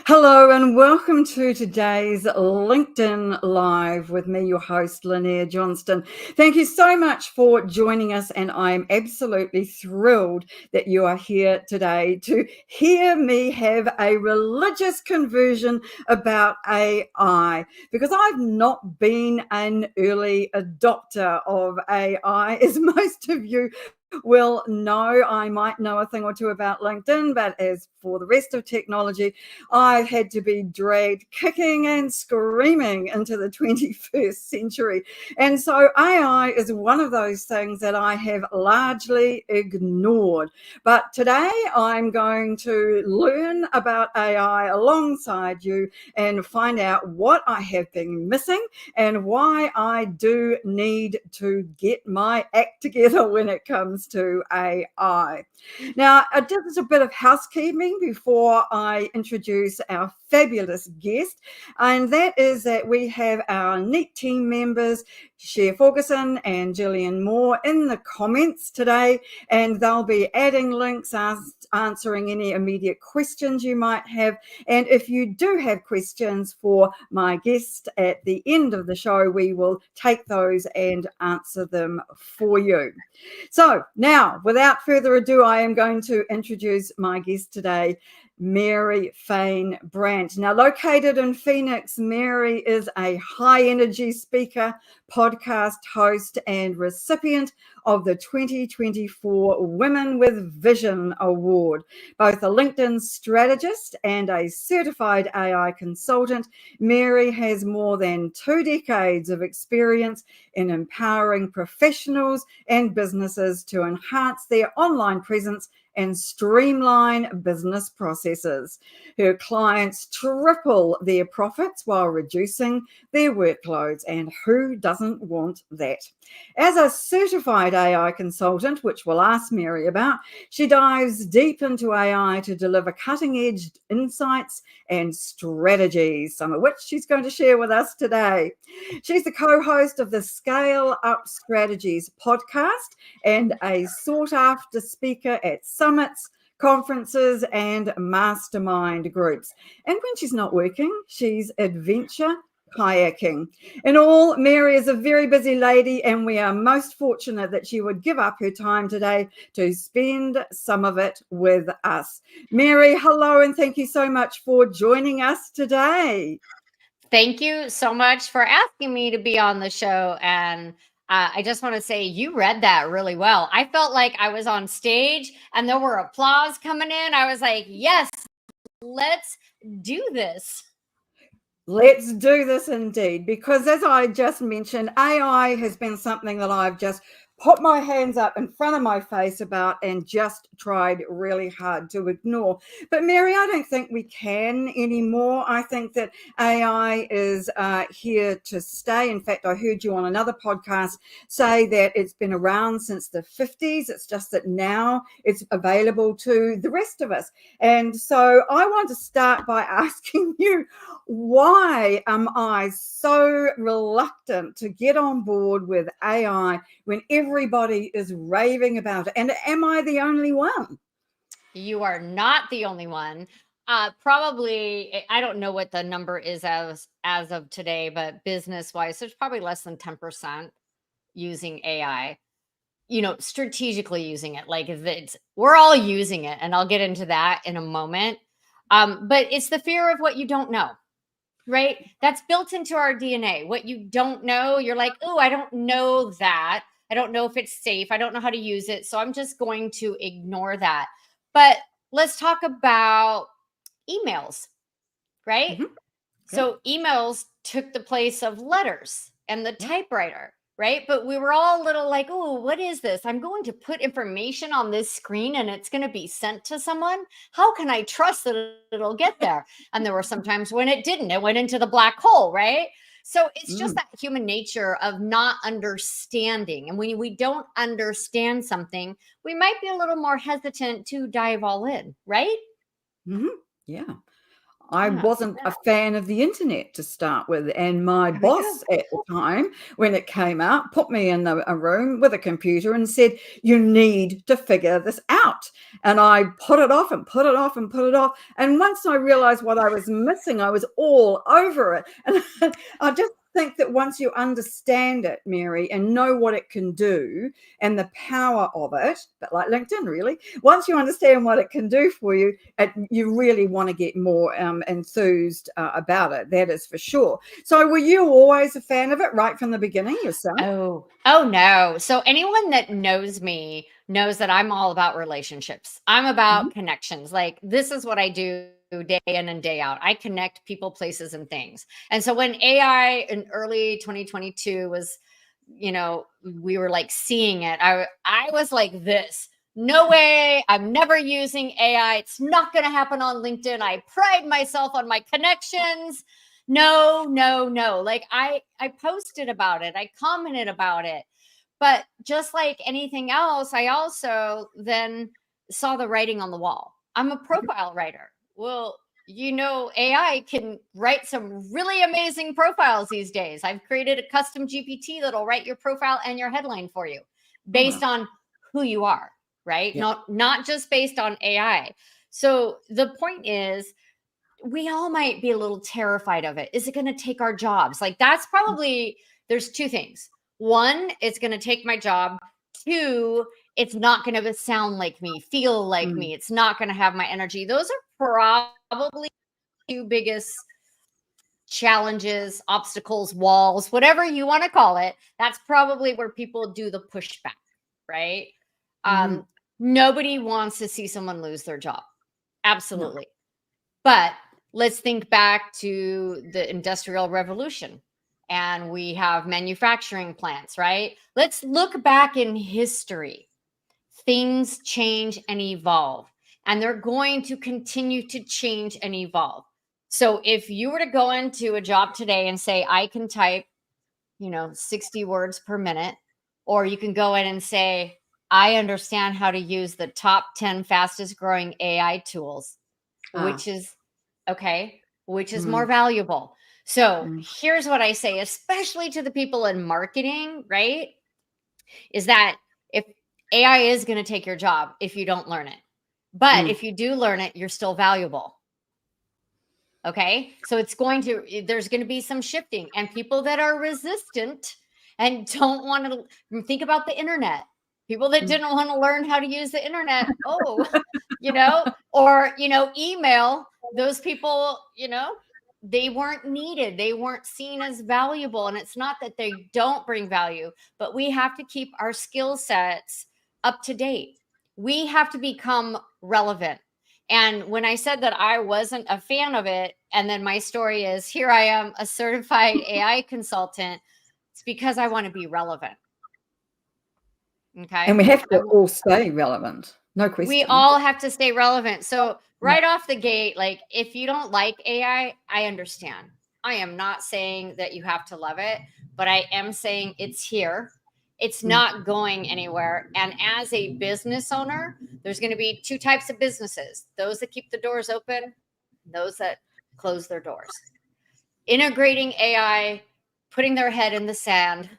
Hello and welcome to today's LinkedIn Live with me, your host, Lynnaire Johnston. Thank you so much for joining us, and I'm absolutely thrilled that you are here today to hear me have a religious conversion about AI, because I've not been an early adopter of AI, as most of you will know. I might know a thing or two about LinkedIn, but as for the rest of technology, I've had to be dragged kicking and screaming into the 21st century. And so AI is one of those things that I have largely ignored. But today I'm going to learn about AI alongside you and find out what I have been missing and why I do need to get my act together when it comes to AI. Now, just a bit of housekeeping before I introduce our fabulous guest, and that is that we have our neat team members, Cher Ferguson and Gillian Moore, in the comments today, and they'll be adding links, answering any immediate questions you might have. And if you do have questions for my guest at the end of the show, we will take those and answer them for you. So now, without further ado, I am going to introduce my guest today, Mary Fain Brandt. Now, located in Phoenix, Mary is a high-energy speaker, podcast host, and recipient of the 2024 Women with Vision Award. Both a LinkedIn strategist and a certified AI consultant, Mary has more than 2 decades of experience in empowering professionals and businesses to enhance their online presence and streamline business processes. Her clients triple their profits while reducing their workloads, and who doesn't want that? As a certified AI consultant, which we'll ask Mary about, she dives deep into AI to deliver cutting-edge insights and strategies, some of which she's going to share with us today. She's the co-host of the Scale Up Strategies podcast and a sought-after speaker at summits, conferences, and mastermind groups. And when she's not working, she's adventure kayaking. In all, Mary is a very busy lady, and we are most fortunate that she would give up her time today to spend some of it with us. Mary, hello, and thank you so much for joining us today. Thank you so much for asking me to be on the show. And I just want to say you read that really well. I felt like I was on stage and there were applause coming in. I was like, yes, let's do this. Let's do this indeed, because as I just mentioned, AI has been something that I've just put my hands up in front of my face about and just tried really hard to ignore. But Mary, I don't think we can anymore. I think that AI is here to stay. In fact, I heard you on another podcast say that it's been around since the 50s. It's just that now it's available to the rest of us. And so I want to start by asking you, why am I so reluctant to get on board with AI when everybody is raving about it? And am I the only one? You are not the only one. Probably, I don't know what the number is as of today, but business wise, there's probably less than 10% using AI. Strategically using it. Like we're all using it, and I'll get into that in a moment. But it's the fear of what you don't know. Right? That's built into our DNA. What you don't know, you're like, oh, I don't know that. I don't know if it's safe. I don't know how to use it. So I'm just going to ignore that. But let's talk about emails, right? Mm-hmm. So emails took the place of letters and the typewriter, right? But we were all a little like, oh, what is this? I'm going to put information on this screen and it's going to be sent to someone. How can I trust that it'll get there? And there were some times when it didn't. It went into the black hole, right? So it's just that human nature of not understanding. And when we don't understand something, we might be a little more hesitant to dive all in, right? Mm-hmm. Yeah. I Yeah. wasn't a fan of the internet to start with. And my There we go. boss at the time, when it came out, put me in a room with a computer and said, you need to figure this out. And I put it off and put it off and put it off. And once I realized what I was missing, I was all over it. And I just think that once you understand it, Mary, and know what it can do and the power of it, but like LinkedIn, really, once you understand what it can do for you, you really want to get more enthused about it. That is for sure. So were you always a fan of it right from the beginning yourself? Oh no. So anyone that knows me knows that I'm all about relationships. I'm about connections. Like this is what I do day in and day out. I connect people, places, and things. And so when AI in early 2022 was, we were like seeing it, I was like this. No way. I'm never using AI. It's not going to happen on LinkedIn. I pride myself on my connections. No, no, no. Like I posted about it. I commented about it. But just like anything else, I also then saw the writing on the wall. I'm a profile writer. Well, AI can write some really amazing profiles these days. I've created a custom GPT that'll write your profile and your headline for you based on who you are, right? Yeah. Not just based on AI. So the point is, we all might be a little terrified of it. Is it going to take our jobs? Like that's probably, there's two things. One, it's going to take my job. Two, it's not going to sound like me, feel like me. It's not going to have my energy. Those are probably two biggest challenges, obstacles, walls, whatever you want to call it. That's probably where people do the pushback, right? Nobody wants to see someone lose their job. Absolutely. No. But let's think back to the Industrial Revolution, and we have manufacturing plants, right? Let's look back in history. Things change and evolve, and they're going to continue to change and evolve. So if you were to go into a job today and say, I can type, 60 words per minute, or you can go in and say, I understand how to use the top 10 fastest growing AI tools, which is more valuable. So here's what I say, especially to the people in marketing, right? Is that if AI is going to take your job if you don't learn it, but if you do learn it, you're still valuable. Okay. So there's going to be some shifting, and people that are resistant and don't want to think about the internet. People that didn't want to learn how to use the internet. Or email. Those people, they weren't needed. They weren't seen as valuable. And it's not that they don't bring value, but we have to keep our skill sets up to date. We have to become relevant. And when I said that I wasn't a fan of it, and then my story is here I am, a certified AI consultant, it's because I want to be relevant. Okay. And we have to all stay relevant. No question. We all have to stay relevant. So right off the gate, like if you don't like AI, I understand. I am not saying that you have to love it, but I am saying it's here. It's not going anywhere. And as a business owner, there's going to be two types of businesses: those that keep the doors open, those that close their doors. Integrating AI, putting their head in the sand,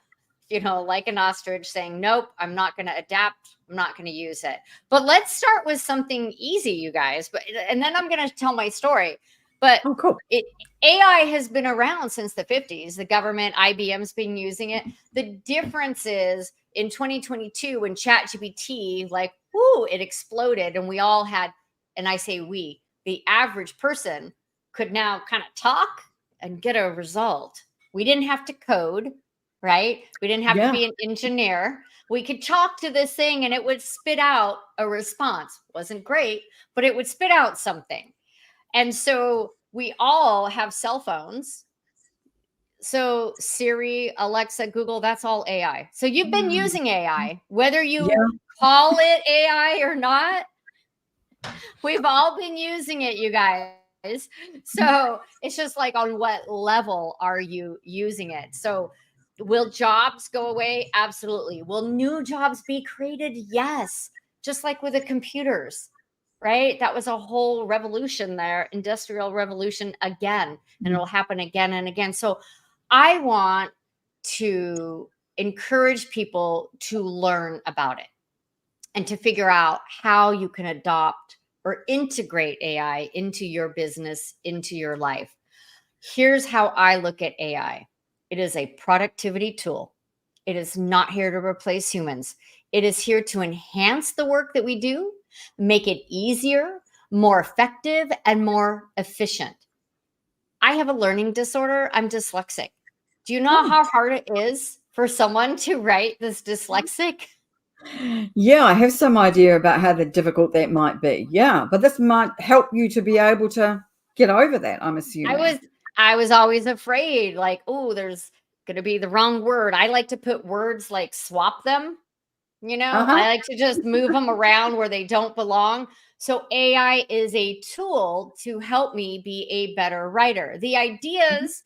like an ostrich, saying, nope, I'm not going to adapt. I'm not going to use it. But let's start with something easy, you guys. And then I'm going to tell my story. But cool. AI has been around since the 50s. The government, IBM's been using it. The difference is in 2022, when ChatGPT, it exploded, and we all had, and I say we, the average person could now kind of talk and get a result. We didn't have to code, right? We didn't have to be an engineer. We could talk to this thing and it would spit out a response. Wasn't great, but it would spit out something. And so we all have cell phones. So Siri, Alexa, Google, that's all AI. So you've been using AI, whether you call it AI or not. We've all been using it, you guys. So it's just like, on what level are you using it? So will jobs go away? Absolutely. Will new jobs be created? Yes. Just like with the computers. right? That was a whole revolution there, industrial revolution again, and it'll happen again and again. So I want to encourage people to learn about it and to figure out how you can adopt or integrate AI into your business, into your life. Here's how I look at AI. It is a productivity tool. It is not here to replace humans. It is here to enhance the work that we do, make it easier, more effective, and more efficient. I have a learning disorder. I'm dyslexic. Do you know Oh, how hard it is for someone to write this dyslexic? yeah, I have some idea about how difficult that might be. Yeah, but this might help you to be able to get over that, I'm I assuming. was I was always afraid, like, oh, there's gonna be the wrong word. I like to put words like swap them. Uh-huh. I like to just move them around where they don't belong. So AI is a tool to help me be a better writer. The Mhm. ideas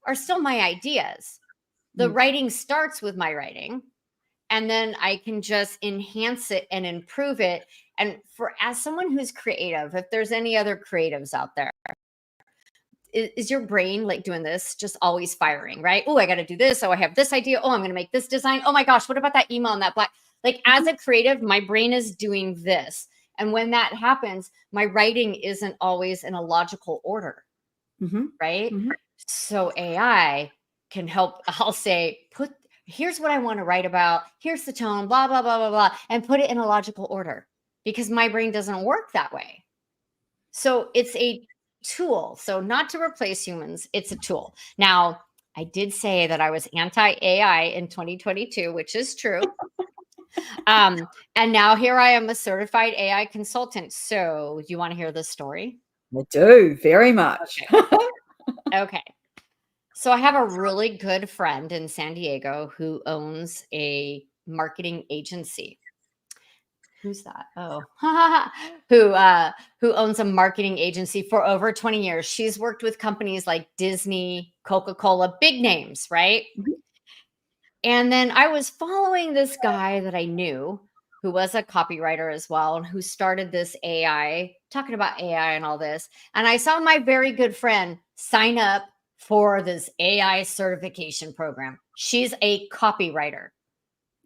are still my ideas. The Mm. writing starts with my writing, and then I can just enhance it and improve it. And for as someone who's creative, if there's any other creatives out there, is your brain like doing this just always firing, right? Oh, I got to do this. Oh, I have this idea. Oh, I'm going to make this design. Oh my gosh, what about that email and that black? Like as Mhm. a creative, my brain is doing this. And when that happens, my writing isn't always in a logical order, Mhm. right? Mhm. So AI can help. I'll say, here's what I want to write about. Here's the tone, blah, blah, blah, blah, blah, and put it in a logical order because my brain doesn't work that way. So it's a tool. So not to replace humans, it's a tool. Now, I did say that I was anti AI in 2022, which is true. Um, and now here I am a certified AI consultant. So you want to hear this story? I do, very much. Okay. Okay. So I have a really good friend in San Diego who owns a marketing agency. Who's that? Oh, who owns a marketing agency for over 20 years. She's worked with companies like Disney, Coca-Cola, big names, right? Mhm. And then I was following this guy that I knew who was a copywriter as well and who started this AI, talking about AI and all this. And I saw my very good friend sign up for this AI certification program. She's a copywriter.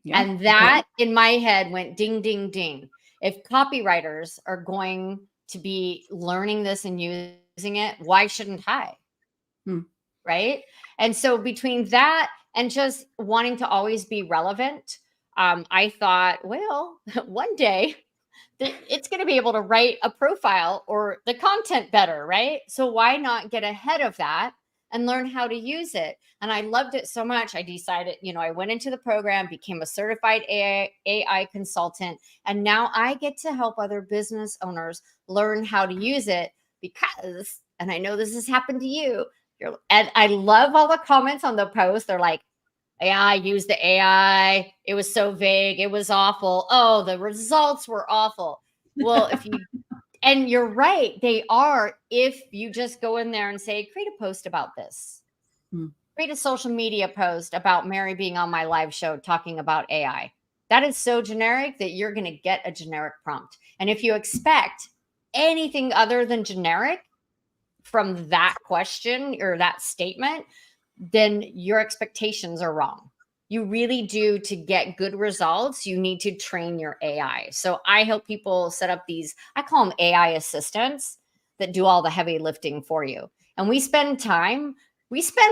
Yeah, And okay. that in my head went ding, ding, ding. If copywriters are going to be learning this and using it, why shouldn't I? Hmm. Right. And so between that and just wanting to always be relevant, I thought, well, one day it's going to be able to write a profile or the content better, right? So why not get ahead of that and learn how to use it? And I loved it so much. I decided, I went into the program, became a certified AI consultant, and now I get to help other business owners learn how to use it because, and I know this has happened to you, and I love all the comments on the post. They're like, yeah, I used the AI. It was so vague. It was awful. Oh, the results were awful. Well, and you're right, they are. If you just go in there and say, create a post about this, Hmm. create a social media post about Mary being on my live show talking about AI. That is so generic that you're going to get a generic prompt. And if you expect anything other than generic from that question or that statement, then your expectations are wrong. You really do, to get good results, you need to train your AI. So I help people set up these, I call them AI assistants that do all the heavy lifting for you. And we spend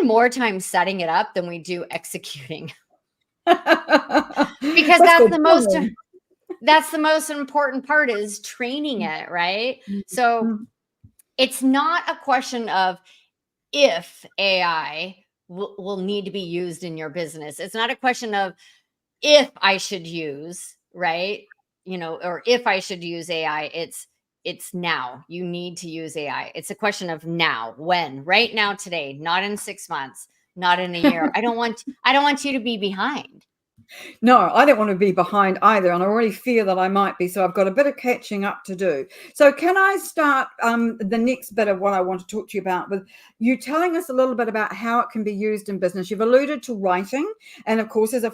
more time setting it up than we do executing because That's good going. that's the most important part is training it, right? So Mhm. it's not a question of if AI will need to be used in your business. It's not a question of if I should use, right? Or if I should use AI. It's now. You need to use AI. It's a question of now, when, right now, today, not in 6 months, not in a year. I don't want you to be behind. No, I don't want to be behind either, and I already fear that I might be, so I've got a bit of catching up to do. So can I start the next bit of what I want to talk to you about with you telling us a little bit about how it can be used in business? You've alluded to writing, and of course, as a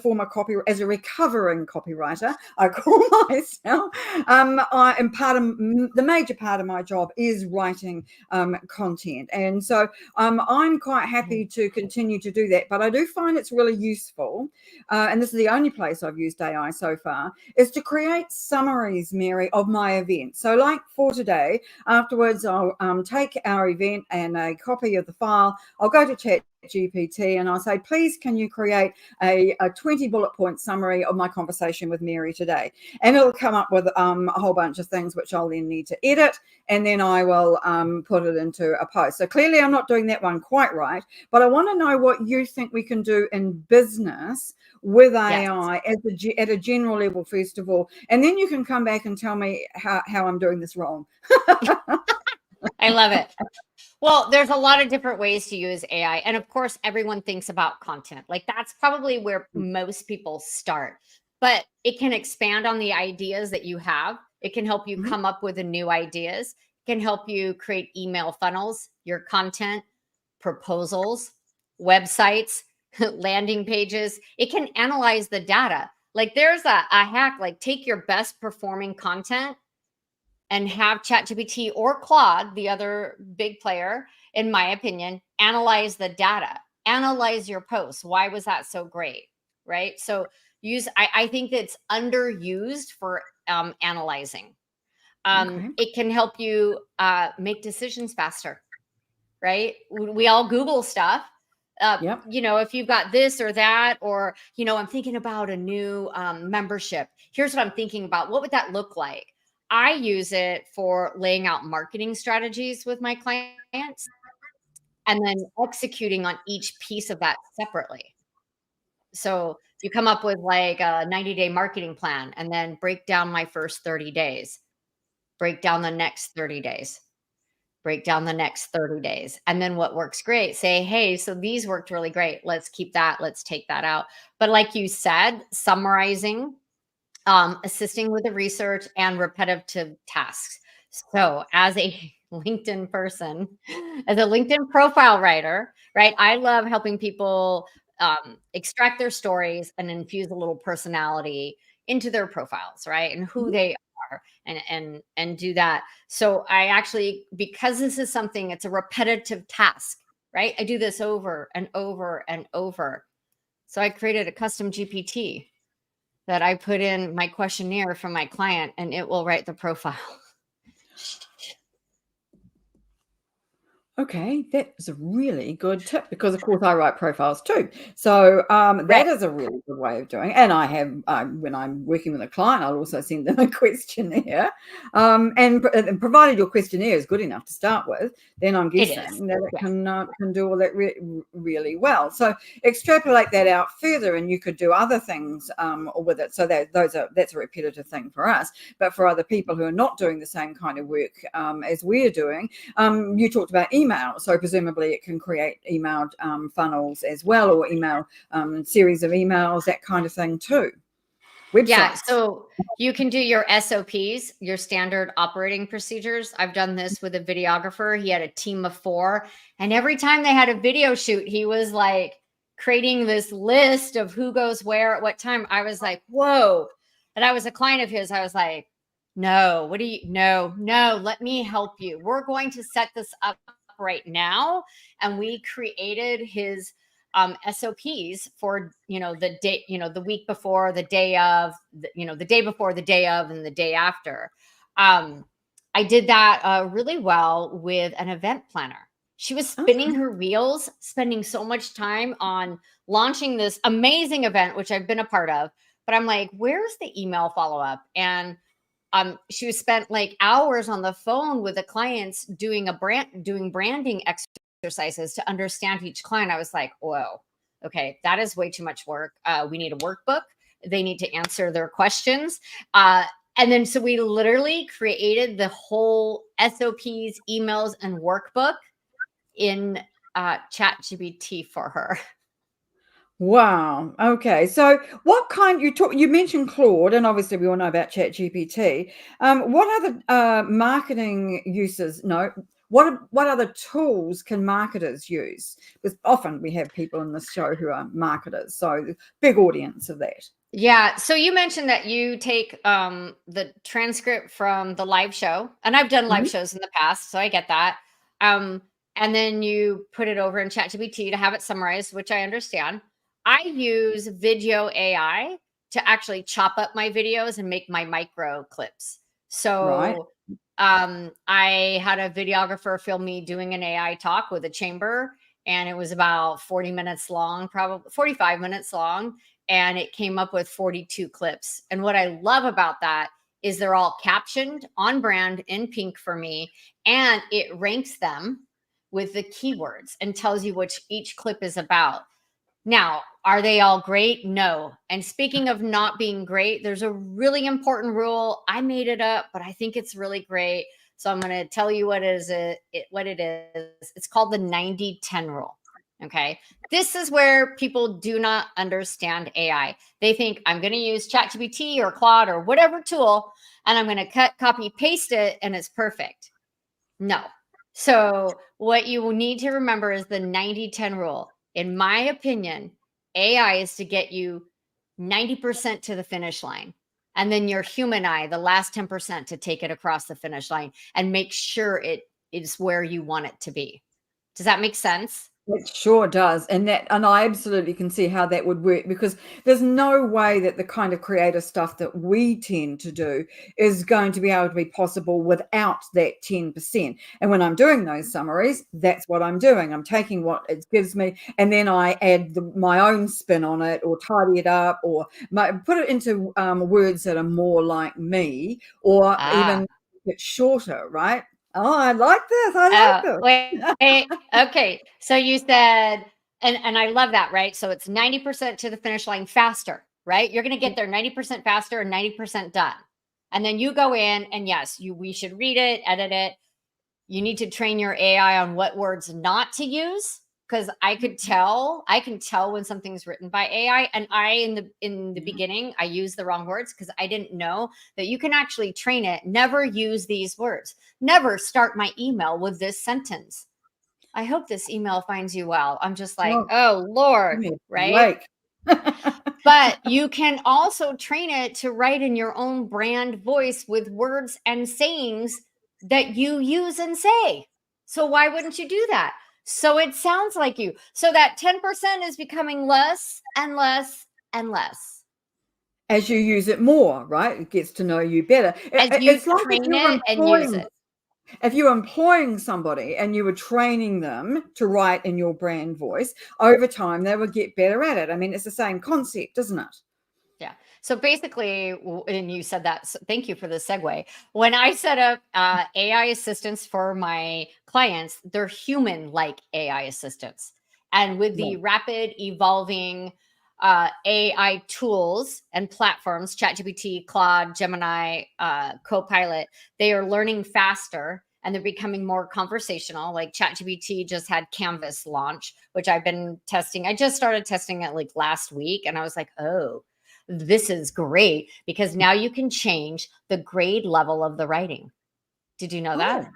recovering copywriter, I call myself, and the major part of my job is writing content, and so I'm quite happy to continue to do that, but I do find it's really useful, and this is the only place I've used AI so far, is to create summaries, Mary, of my event. So like for today, afterwards, I'll take our event and a copy of the file. I'll go to ChatGPT and I'll say, please, can you create a 20 bullet point summary of my conversation with Mary today? And it'll come up with a whole bunch of things which I'll then need to edit, and then I will put it into a post. So clearly I'm not doing that one quite right, but I want to know what you think we can do in business with AI at a general level, first of all, and then you can come back and tell me how I'm doing this wrong. I love it. Well, there's a lot of different ways to use AI. And of course, everyone thinks about content. Like that's probably where most people start. But it can expand on the ideas that you have. It can help you come up with new ideas. It can help you create email funnels, your content, proposals, websites, landing pages. It can analyze the data. Like there's a hack, like take your best performing content and have ChatGPT or Claude, the other big player, in my opinion, analyze the data, analyze your posts. Why was that so great? Right. So I think it's underused for analyzing. Okay. It can help you make decisions faster. Right. We all Google stuff. Yep. If you've got this or that, or, I'm thinking about a new membership. Here's what I'm thinking about. What would that look like? I use it for laying out marketing strategies with my clients and then executing on each piece of that separately. So you come up with like a 90-day marketing plan and then break down my first 30 days, break down the next 30 days, break down the next 30 days. And then what works great, say, hey, so these worked really great. Let's keep that. Let's take that out. But like you said, summarizing, assisting with the research and repetitive tasks. So as a LinkedIn person, as a LinkedIn profile writer, right, I love helping people extract their stories and infuse a little personality into their profiles, right, and who they are, and do that. So I actually, because this is something, it's a repetitive task, right? I do this over and over and over. So I created a custom GPT that I put in my questionnaire for my client, and it will write the profile. Okay, that is a really good tip because, of course, I write profiles too. So Right. that is a really good way of doing it. And I have, when I'm working with a client, I'll also send them a questionnaire. And provided your questionnaire is good enough to start with, then I'm It is. guessing that it Yes. can do all that really well. So extrapolate that out further, and you could do other things with it. So that's a repetitive thing for us. But for other people who are not doing the same kind of work as we're doing, you talked about email, so presumably it can create email funnels as well, or email series of emails, that kind of thing too. Yeah. Websites. So you can do your SOPs, your standard operating procedures. I've done this with a videographer. He had a team of 4. And every time they had a video shoot, he was like creating this list of who goes where at what time. I was like, whoa. And I was a client of his. I was like, no, no, let me help you. We're going to set this up right now. And we created his SOPs for, the day, the week before, the day of, the day before, the day of, and the day after. I did that really well with an event planner. She was spinning her wheels, spending so much time on launching this amazing event, which I've been a part of. But I'm like, where's the email follow up? And she was spent like hours on the phone with the clients doing branding exercises to understand each client. I was like, whoa, okay, that is way too much work. We need a workbook. They need to answer their questions. And then so we literally created the whole SOPs, emails, and workbook in ChatGPT for her. Wow. Okay. So what kind you mentioned Claude, and obviously we all know about ChatGPT. What other marketing uses no what other tools can marketers use? Because often we have people in this show who are marketers, so big audience of that. Yeah. So you mentioned that you take the transcript from the live show, and I've done live Mhm. shows in the past, so I get that. Um, and then you put it over in ChatGPT to have it summarized, which I understand. I use video AI to actually chop up my videos and make my micro clips. Right. So I had a videographer film me doing an AI talk with a chamber, and it was about 40 minutes long, probably 45 minutes long, and it came up with 42 clips. And what I love about that is they're all captioned on brand in pink for me, and it ranks them with the keywords and tells you which each clip is about. Now, are they all great? No. And speaking of not being great, there's a really important rule. I made it up, but I think it's really great. So I'm going to tell you what it is. It's called the 90-10 rule. Okay. This is where people do not understand AI. They think I'm going to use ChatGPT or Claude or whatever tool, and I'm going to cut, copy, paste it, and it's perfect. No. So, what you will need to remember is the 90-10 rule. In my opinion, AI is to get you 90% to the finish line. And then your human eye, the last 10% to take it across the finish line and make sure it is where you want it to be. Does that make sense? It sure does. And I absolutely can see how that would work, because there's no way that the kind of creative stuff that we tend to do is going to be able to be possible without that 10%. And when I'm doing those summaries, that's what I'm doing. I'm taking what it gives me, and then I add my own spin on it, or tidy it up, or put it into words that are more like me, or Ah. even it's shorter, right? Oh, I like this. I Oh, like wait. this. Okay. So you said, and I love that, right? So it's 90% to the finish line faster, right? You're going to get there 90% faster and 90% done. And then you go in and yes, we should read it, edit it. You need to train your AI on what words not to use, because I can tell when something's written by AI. And in the beginning I used the wrong words because I didn't know that you can actually train it. Never use these words. Never start my email with this sentence. I hope this email finds you well. I'm just like, Oh, oh give Lord, me a right? break. But you can also train it to write in your own brand voice with words and sayings that you use and say. So why wouldn't you do that? So it sounds like you. So that 10% is becoming less and less and less As you use it more, right? It gets to know you better. as you It's like train it and use it. if you're employing somebody and you were training them to write in your brand voice, over time they will get better at it. I mean, it's the same concept, isn't it? Yeah. So basically, and you said that, so thank you for the segue. When I set up AI assistants for my clients, they're human like AI assistants. And with the Right. rapid evolving AI tools and platforms, ChatGPT, Claude, Gemini, Copilot, they are learning faster and they're becoming more conversational. Like ChatGPT just had Canvas launch, which I've been testing. I just started testing it like last week, and I was like, oh, this is great because now you can change the grade level of the writing. Did you know that? Oh,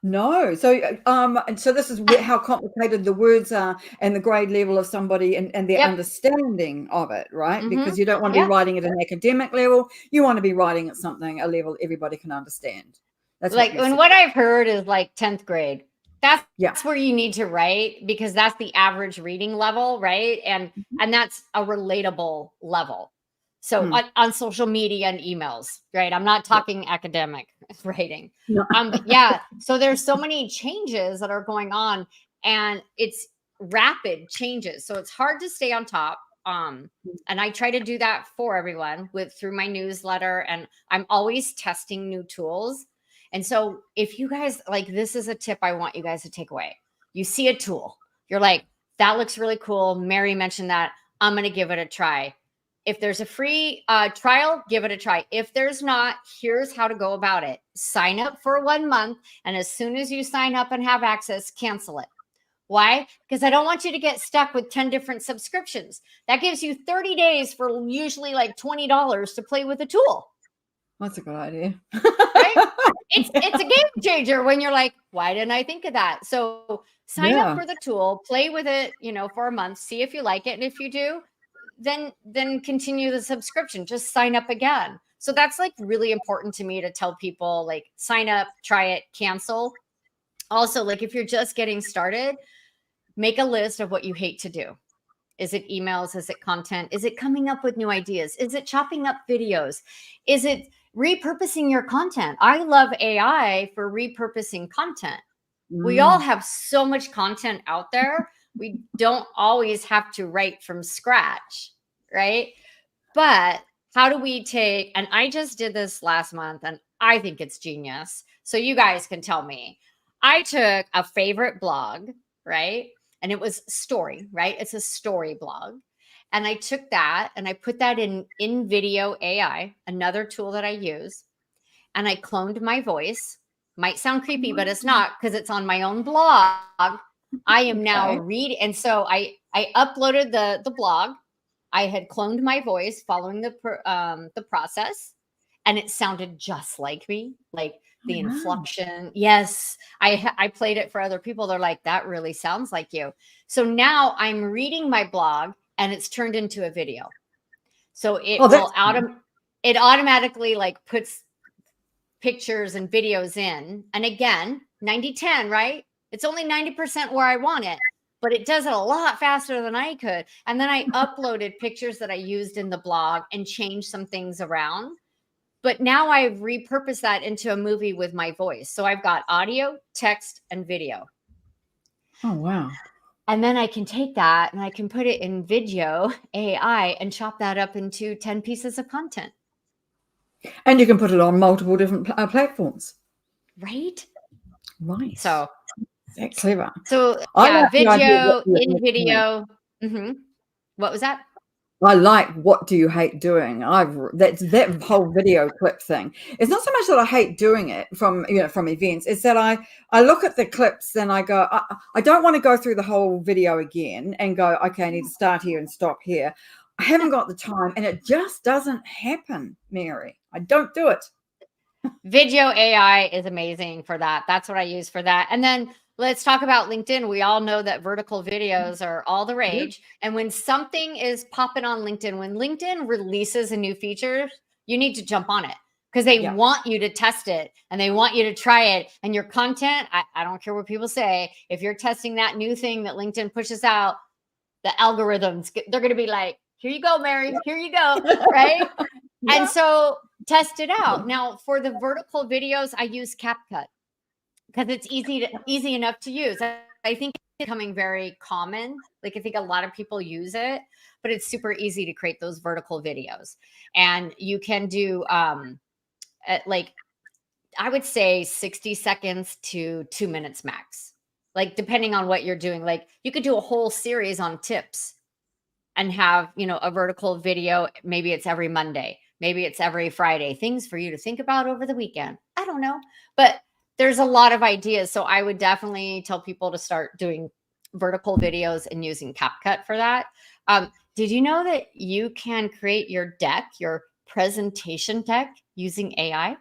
no. So, and so this is how complicated the words are and the grade level of somebody, and their Yep. understanding of it, right? Hmm. Because you don't want to be Yeah. writing at an academic level. You want to be writing at a level everybody can understand. That's what Like, you and said. what I've heard is like 10th grade. That's Yeah. where you need to write because that's the average reading level, right? And that's a relatable level. So Mm. on social media and emails, right? I'm not Yeah. talking academic writing. No. But yeah, so there's so many changes that are going on, and it's rapid changes. So it's hard to stay on top. And I try to do that for everyone with through my newsletter, and I'm always testing new tools. And so, if you guys like, this is a tip I want you guys to take away. You see a tool, you're like, that looks really cool. Mary mentioned that. I'm going to give it a try. If there's a free trial, give it a try. If there's not, here's how to go about it. Sign up for 1 month. And as soon as you sign up and have access, cancel it. Why? Because I don't want you to get stuck with 10 different subscriptions. That gives you 30 days for usually like $20 to play with a tool. That's a good idea. Right? It's a game changer when you're like, why didn't I think of that? So sign up for the tool, play with it, for a month, see if you like it. And if you do, then continue the subscription. Just sign up again. So that's like really important to me to tell people, like, sign up, try it, cancel. Also, like, if you're just getting started, make a list of what you hate to do. Is it emails? Is it content? Is it coming up with new ideas? Is it chopping up videos? Is it repurposing your content? I love AI for repurposing content. We all have so much content out there. We don't always have to write from scratch, right? But how do we take, and I just did this last month and I think it's genius. So you guys can tell me. I took a favorite blog, right? And it was story, right? It's a story blog. And I took that and I put that in video AI, another tool that I use. And I cloned my voice. Might sound creepy, but it's not, because it's on my own blog. I am now reading. And so I uploaded the blog. I had cloned my voice following the process, and it sounded just like me, like the inflection. Yes, I played it for other people. They're like, that really sounds like you. So now I'm reading my blog, and it's turned into a video. So it it automatically like puts pictures and videos in. And again, 90-10, right? It's only 90% where I want it, but it does it a lot faster than I could. And then I uploaded pictures that I used in the blog and changed some things around. But now I've repurposed that into a movie with my voice. So I've got audio, text, and video. Oh, wow. And then I can take that and I can put it in video AI and chop that up into 10 pieces of content. And you can put it on multiple different platforms. Right? Right. So that's clever. So yeah, video, in video. What was that? I like, what do you hate doing? That whole video clip thing. It's not so much that I hate doing it from events. It's that I look at the clips and I go, I don't want to go through the whole video again and go, okay, I need to start here and stop here. I haven't got the time, and it just doesn't happen, Mary. I don't do it. Video AI is amazing for that. That's what I use for that. And then let's talk about LinkedIn. We all know that vertical videos are all the rage. And when something is popping on LinkedIn, when LinkedIn releases a new feature, you need to jump on it, because they want you to test it and they want you to try it. And your content, I don't care what people say, if you're testing that new thing that LinkedIn pushes out, the algorithms, they're going to be like, here you go, Mary, here you go, right? And so test it out. Now, for the vertical videos, I use CapCut because it's easy enough to use. I think it's becoming very common. Like, I think a lot of people use it, but it's super easy to create those vertical videos. And you can do like, I would say 60 seconds to 2 minutes max. Like, depending on what you're doing, like you could do a whole series on tips and have, a vertical video. Maybe it's every Monday. Maybe it's every Friday. Things for you to think about over the weekend. I don't know. But there's a lot of ideas. So I would definitely tell people to start doing vertical videos and using CapCut for that. Did you know that you can create your deck, your presentation deck, using AI?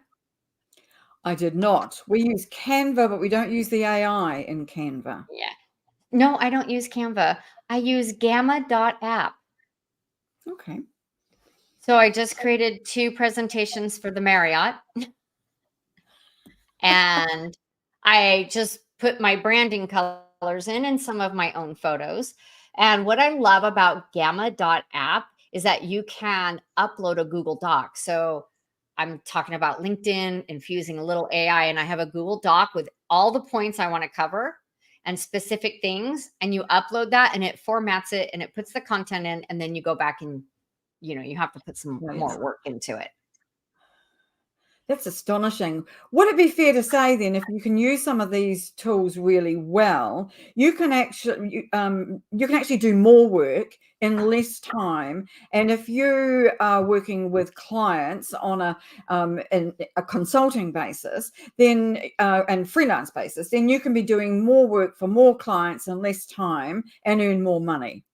I did not. We use Canva, but we don't use the AI in Canva. Yeah. No, I don't use Canva. I use gamma.app. Okay. So I just created 2 presentations for the Marriott. And I just put my branding colors in and some of my own photos. And what I love about gamma.app is that you can upload a Google Doc. So I'm talking about LinkedIn, infusing a little AI, and I have a Google Doc with all the points I want to cover and specific things. And you upload that and it formats it and it puts the content in. And then you go back and, you have to put some more work into it. That's astonishing. Would it be fair to say then, if you can use some of these tools really well, you can actually do more work in less time? And if you are working with clients on a consulting basis, then and freelance basis, then you can be doing more work for more clients in less time and earn more money.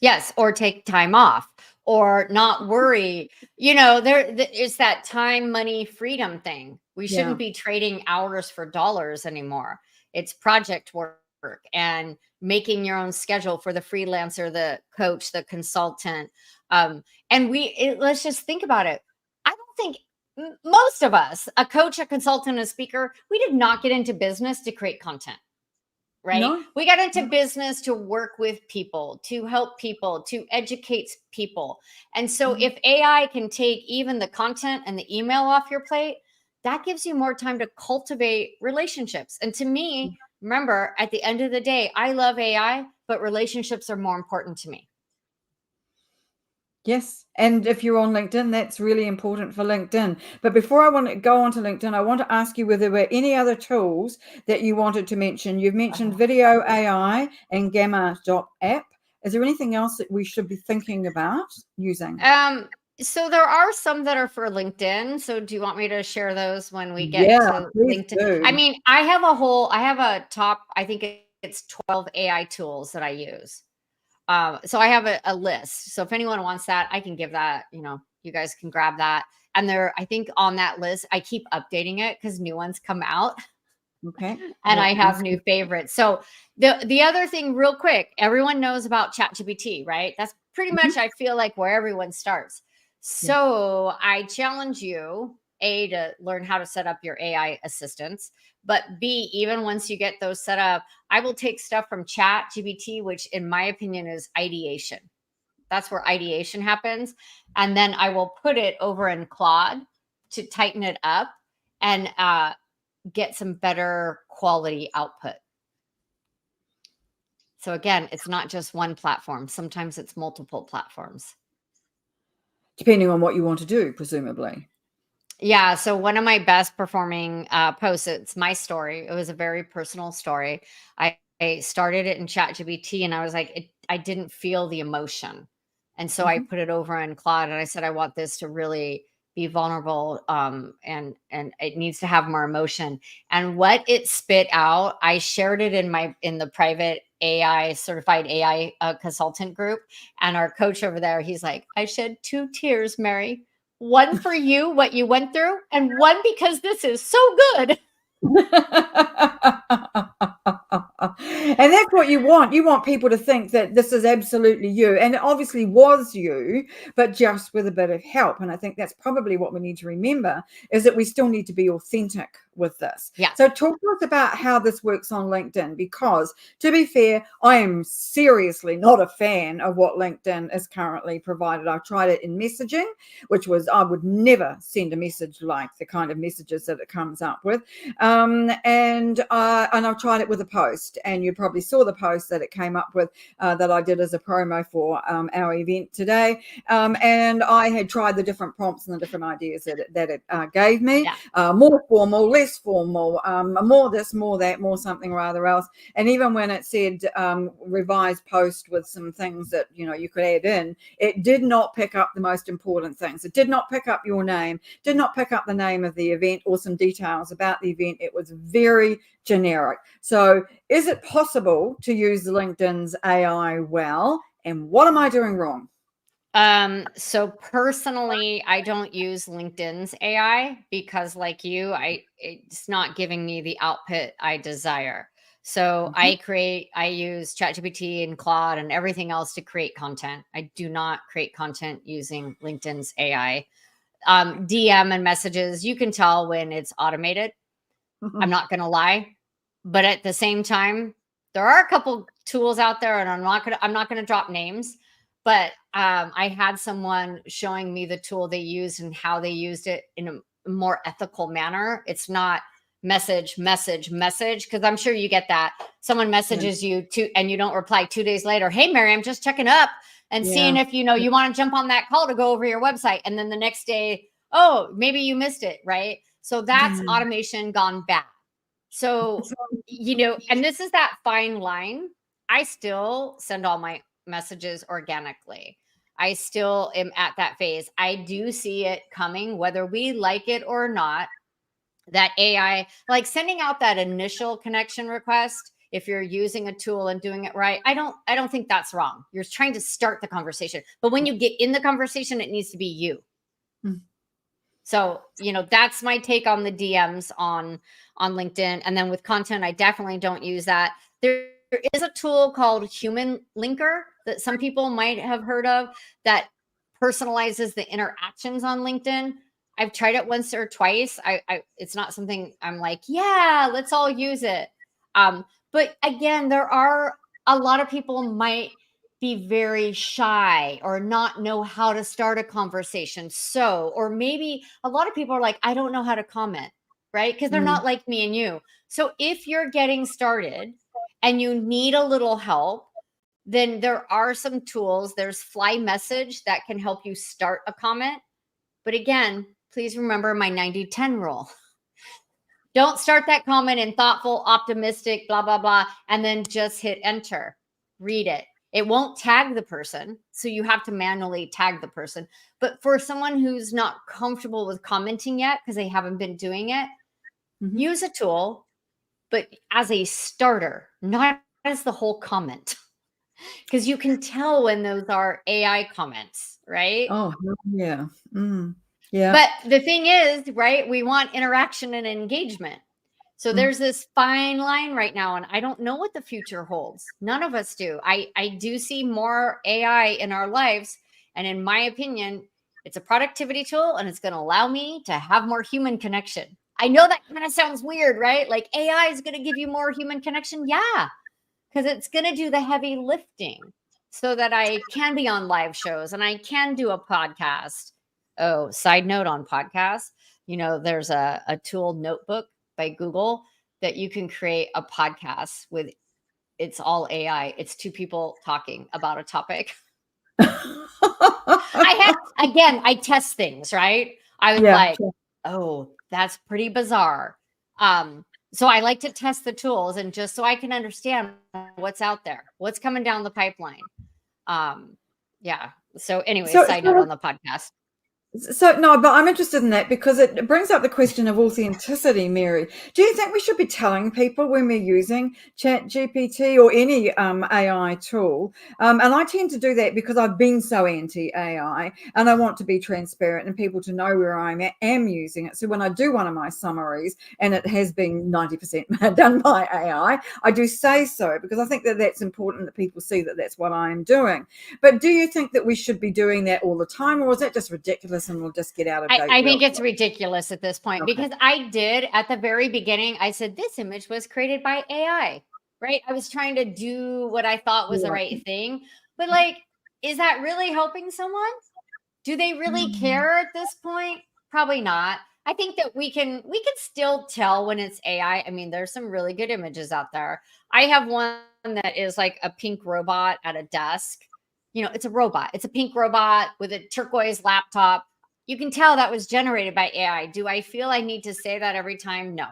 Yes, or take time off or not worry. It's that time, money, freedom thing. We Yeah. shouldn't be trading hours for dollars anymore. It's project work and making your own schedule for the freelancer, the coach, the consultant. Let's just think about it. I don't think most of us, a coach, a consultant, a speaker, we did not get into business to create content, right? No. We got into business to work with people, to help people, to educate people. And so Mhm. if AI can take even the content and the email off your plate, that gives you more time to cultivate relationships. And to me, remember, at the end of the day, I love AI, but relationships are more important to me. Yes. And if you're on LinkedIn, that's really important for LinkedIn. But before I want to go on to LinkedIn, I want to ask you whether there were any other tools that you wanted to mention. You've mentioned Video AI and Gamma.app. Is there anything else that we should be thinking about using? So there are some that are for LinkedIn. So do you want me to share those when we get Yeah, to please LinkedIn? I do. mean, I have a top, I think it's 12 AI tools that I use. So I have a list. So if anyone wants that, I can give that, you guys can grab that. And I think on that list, I keep updating it because new ones come out Okay. and I That's have awesome. new favorites. So the other thing, real quick, everyone knows about ChatGPT, right? That's pretty Mhm. much, I feel like, where everyone starts. Yeah. So I challenge you, A, to learn how to set up your AI assistants, but B, even once you get those set up, I will take stuff from ChatGPT, which in my opinion is ideation. That's where ideation happens. And then I will put it over in Claude to tighten it up and get some better quality output. So again, it's not just one platform. Sometimes it's multiple platforms. Depending on what you want to do, presumably. Yeah. So one of my best performing posts, it's my story. It was a very personal story. I started it in ChatGPT and I was like, I didn't feel the emotion. And so I Mhm. put it over in Claude and I said, I want this to really be vulnerable, and it needs to have more emotion. And what it spit out, I shared it in the private AI certified AI consultant group. And our coach over there, he's like, I shed 2 tears, Mary. One for you, what you went through, and one because this is so good. And that's what you want. You want people to think that this is absolutely you. And it obviously was you, but just with a bit of help. And I think that's probably what we need to remember, is that we still need to be authentic with this. Yeah. So talk to us about how this works on LinkedIn, because to be fair, I am seriously not a fan of what LinkedIn is currently provided. I've tried it in messaging, which was, I would never send a message like the kind of messages that it comes up with. And I've tried it with a post, and you probably saw the post that it came up with, that I did as a promo for our event today. And I had tried the different prompts and the different ideas that it gave me. Yeah. More formal, less formal, more this, more that, more something or other else. And even when it said revised post with some things that you could add in, it did not pick up the most important things. It did not pick up your name, did not pick up the name of the event or some details about the event. It was very generic. So is it possible to use LinkedIn's AI well? And what am I doing wrong? So personally, I don't use LinkedIn's AI because like you, it's not giving me the output I desire. So Mhm. I use ChatGPT and Claude and everything else to create content. I do not create content using LinkedIn's AI. DM and messages, you can tell when it's automated. I'm not going to lie, but at the same time, there are a couple tools out there, and I'm not going to drop names, but I had someone showing me the tool they used and how they used it in a more ethical manner. It's not message, message, message, because I'm sure you get that. Someone Yeah. messages you and you don't reply 2 days later. Hey, Mary, I'm just checking up and seeing Yeah. if you want to jump on that call to go over your website. And then the next day, oh, maybe you missed it, right? So that's automation gone bad. So, and this is that fine line. I still send all my messages organically. I still am at that phase. I do see it coming, whether we like it or not. That AI, like sending out that initial connection request, if you're using a tool and doing it right, I don't think that's wrong. You're trying to start the conversation. But when you get in the conversation, it needs to be you. So, that's my take on the DMs on LinkedIn. And then with content, I definitely don't use that. There is a tool called Human Linker that some people might have heard of that personalizes the interactions on LinkedIn. I've tried it once or twice. It's not something I'm like, yeah, let's all use it. But again, there are a lot of people might be very shy or not know how to start a conversation. So, or maybe a lot of people are like, I don't know how to comment, right? Because they're not like me and you. So if you're getting started and you need a little help, then there are some tools. There's Fly Message that can help you start a comment. But again, please remember my 90-10 rule. Don't start that comment in thoughtful, optimistic, blah, blah, blah, and then just hit enter. Read it. It won't tag the person, so you have to manually tag the person. But for someone who's not comfortable with commenting yet because they haven't been doing it, use a tool, but as a starter, not as the whole comment. Because you can tell when those are AI comments, right? Oh, yeah. Yeah. But the thing is, right, we want interaction and engagement. So there's this fine line right now, and I don't know what the future holds. None of us do. I do see more AI in our lives, and in my opinion, it's a productivity tool, and it's going to allow me to have more human connection. I know that kind of sounds weird, right? Like AI is going to give you more human connection. Yeah, because it's going to do the heavy lifting so that I can be on live shows and I can do a podcast. Oh, side note on podcasts, there's a tool, Notebook by Google, that you can create a podcast with. It's all AI. It's two people talking about a topic. I test things, right? I was like, oh, that's pretty bizarre. So I like to test the tools, and just so I can understand what's out there, what's coming down the pipeline. Yeah. So anyway, side note on the podcast. So no, but I'm interested in that because it brings up the question of authenticity, Mary. Do you think we should be telling people when we're using Chat GPT or any AI tool? And I tend to do that because I've been so anti-AI and I want to be transparent and people to know where I am using it. So when I do one of my summaries and it has been 90% done by AI, I do say so because I think that that's important that people see that that's what I am doing. But do you think that we should be doing that all the time, or is that just ridiculous? And we'll just get out of date. I think it's ridiculous at this point because I did at the very beginning. I said this image was created by AI, right? I was trying to do what I thought was the right thing, but like, is that really helping someone? Do they really care at this point? Probably not. I think that we can still tell when it's AI. I mean, there's some really good images out there. I have one that is like a pink robot at a desk. It's a robot. It's a pink robot with a turquoise laptop. You can tell that was generated by AI. Do I feel I need to say that every time? No.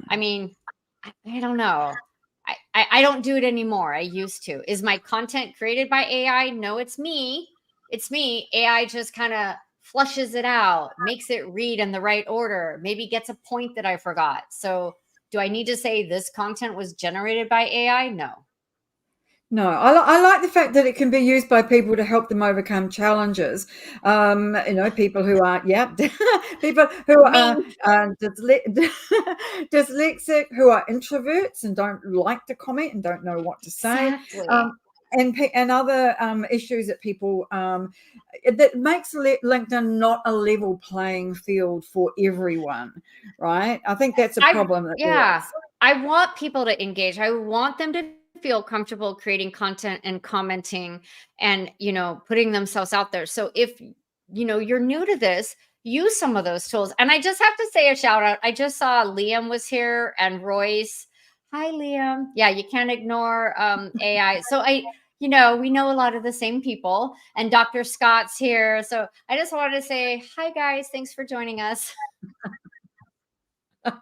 I mean, I don't know. I don't do it anymore. I used to. Is my content created by AI? No, it's me. It's me. AI just kind of flushes it out, makes it read in the right order, maybe gets a point that I forgot. So do I need to say this content was generated by AI? No. No, I like the fact that it can be used by people to help them overcome challenges. People who are, people who are dyslexic, who are introverts and don't like to comment and don't know what to say. Exactly. And other issues that people that makes LinkedIn not a level playing field for everyone, right? I think that's a problem. I want people to engage. I want them to feel comfortable creating content and commenting and putting themselves out there. So if you're new to this, use some of those tools. And I just have to say a shout out. I just saw Liam was here and Royce. Hi, Liam. Yeah, you can't ignore AI. So you know, we know a lot of the same people, and Dr. Scott's here. So I just wanted to say, hi, guys. Thanks for joining us. It's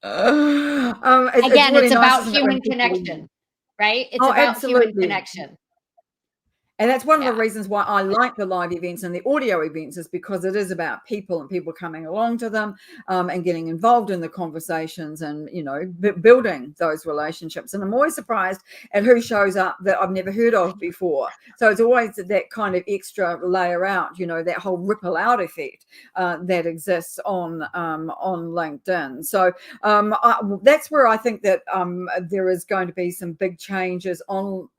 Again, really it's nice, about isn't it, when human people... connection, right? It's Oh, about human absolutely. connection. And that's one of the Yeah. reasons why I like the live events and the audio events, is because it is about people and people coming along to them, and getting involved in the conversations and, you know, building those relationships. And I'm always surprised at who shows up that I've never heard of before. So it's always that kind of extra layer out, you know, that whole ripple out effect that exists on LinkedIn. So that's where I think that there is going to be some big changes on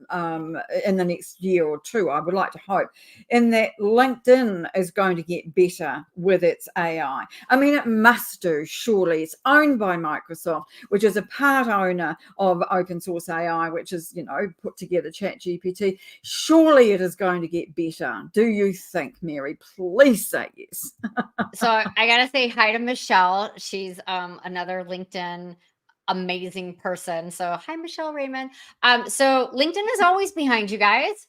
in the next year or two. I would like to hope, in that LinkedIn is going to get better with its AI. I mean, it must do, surely. It's owned by Microsoft, which is a part owner of open source AI, which is, you know, put together ChatGPT. Surely it is going to get better. Do you think, Mary? Please say yes. So I gotta say hi to Michelle. She's another LinkedIn amazing person. So hi, Michelle Raymond. So LinkedIn is always behind you guys.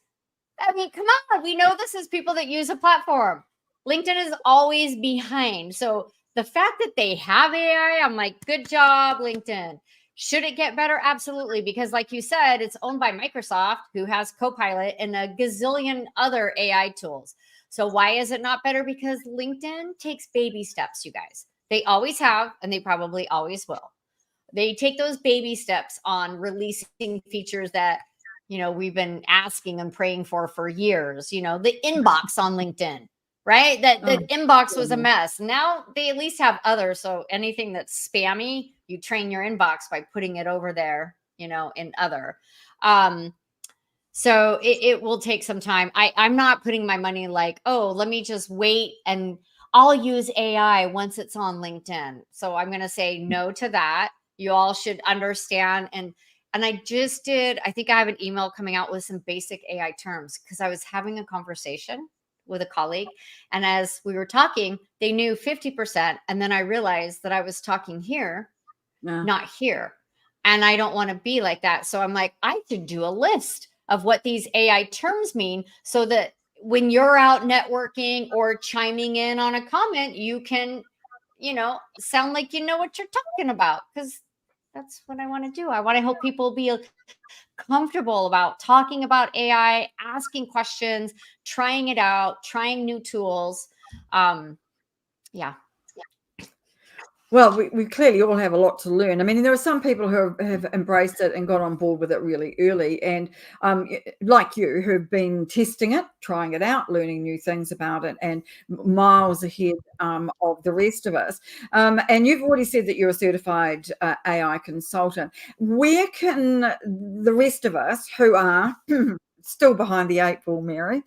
I mean, come on. We know this is people that use a platform. LinkedIn is always behind. So the fact that they have AI, I'm like, good job, LinkedIn. Should it get better? Absolutely. Because, like you said, it's owned by Microsoft, who has Copilot and a gazillion other AI tools. So why is it not better? Because LinkedIn takes baby steps, you guys. They always have, and they probably always will. They take those baby steps on releasing features that, you know, we've been asking and praying for years. You know, the inbox on LinkedIn, right? That the inbox was a mess. Now they at least have others. So anything that's spammy, you train your inbox by putting it over there, you know, in other. So it will take some time. I'm not putting my money like, oh, let me just wait and I'll use AI once it's on LinkedIn. So I'm going to say no to that. You all should understand. And I just did, I think I have an email coming out with some basic AI terms, because I was having a conversation with a colleague. And as we were talking, they knew 50%. And then I realized that I was talking here, not here. And I don't want to be like that. So I'm like, I should do a list of what these AI terms mean, so that when you're out networking or chiming in on a comment, you can, you know, sound like you know what you're talking about, because that's what I want to do. I want to help people be comfortable about talking about AI, asking questions, trying it out, trying new tools. Yeah. Well, we clearly all have a lot to learn. I mean, there are some people who have embraced it and got on board with it really early, and like you, who've been testing it, trying it out, learning new things about it, and miles ahead of the rest of us. And you've already said that you're a certified AI consultant. Where can the rest of us who are still behind the eight ball, Mary,